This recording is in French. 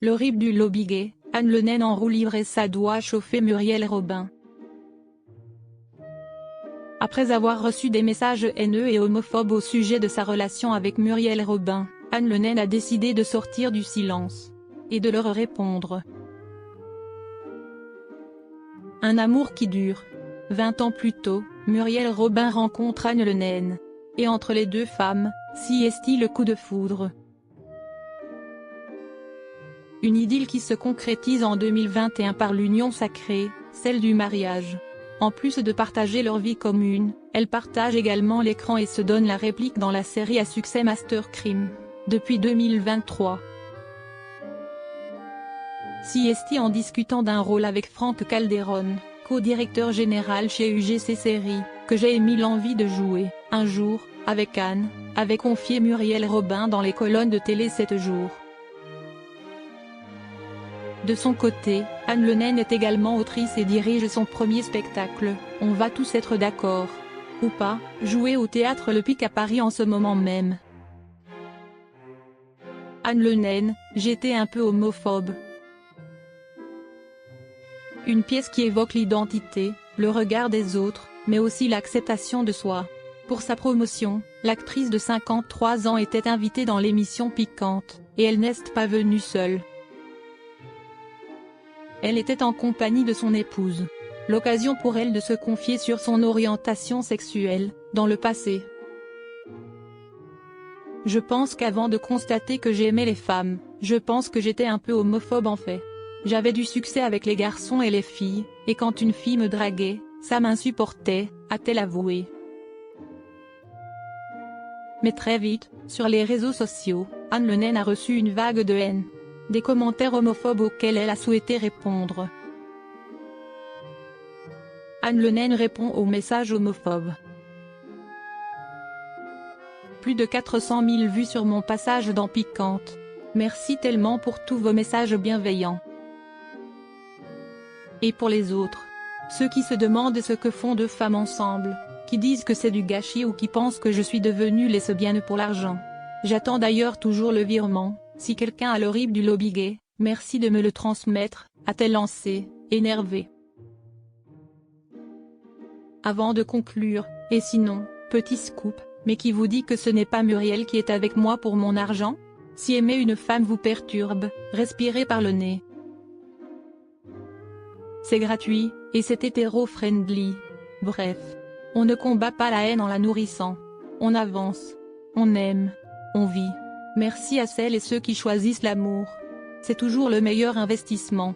L'horrible du lobby gay, Anne Le Naine en roue libre et ça doit chauffer Muriel Robin. Après avoir reçu des messages haineux et homophobes au sujet de sa relation avec Muriel Robin, Anne Le Naine a décidé de sortir du silence et de leur répondre. Un amour qui dure. 20 ans plus tôt, Muriel Robin rencontre Anne Le Naine. Et entre les deux femmes, s'y est-il le coup de foudre. Une idylle qui se concrétise en 2021 par l'union sacrée, celle du mariage. En plus de partager leur vie commune, elles partagent également l'écran et se donnent la réplique dans la série à succès Master Crime, depuis 2023. S'y est-il en discutant d'un rôle avec Franck Calderon, co-directeur général chez UGC Séries, que j'ai émis l'envie de jouer, un jour, avec Anne, avait confié Muriel Robin dans les colonnes de télé 7 jours. De son côté, Anne Le Naine est également autrice et dirige son premier spectacle, On va tous être d'accord. Ou pas, joué au théâtre Le Pic à Paris en ce moment même. Anne Le Naine, j'étais un peu homophobe. Une pièce qui évoque l'identité, le regard des autres, mais aussi l'acceptation de soi. Pour sa promotion, l'actrice de 53 ans était invitée dans l'émission Piquante, et elle n'est pas venue seule. Elle était en compagnie de son épouse. L'occasion pour elle de se confier sur son orientation sexuelle, dans le passé. Je pense qu'avant de constater que j'aimais les femmes, je pense que j'étais un peu homophobe en fait. J'avais du succès avec les garçons et les filles, et quand une fille me draguait, ça m'insupportait, a-t-elle avoué. Mais très vite, sur les réseaux sociaux, Anne Le Naine a reçu une vague de haine. Des commentaires homophobes auxquels elle a souhaité répondre. Anne Le Naine répond aux messages homophobes. Plus de 400 000 vues sur mon passage dans Piquante. Merci tellement pour tous vos messages bienveillants. Et pour les autres, ceux qui se demandent ce que font deux femmes ensemble, qui disent que c'est du gâchis ou qui pensent que je suis devenue lesbienne pour l'argent. J'attends d'ailleurs toujours le virement. Si quelqu'un a l'horrible du lobby gay, merci de me le transmettre, a-t-elle lancé, énervée. Avant de conclure, et sinon, petit scoop, mais qui vous dit que ce n'est pas Muriel qui est avec moi pour mon argent? Si aimer une femme vous perturbe, respirez par le nez. C'est gratuit, et c'est hétéro-friendly. Bref, on ne combat pas la haine en la nourrissant. On avance. On aime. On vit. Merci à celles et ceux qui choisissent l'amour. C'est toujours le meilleur investissement.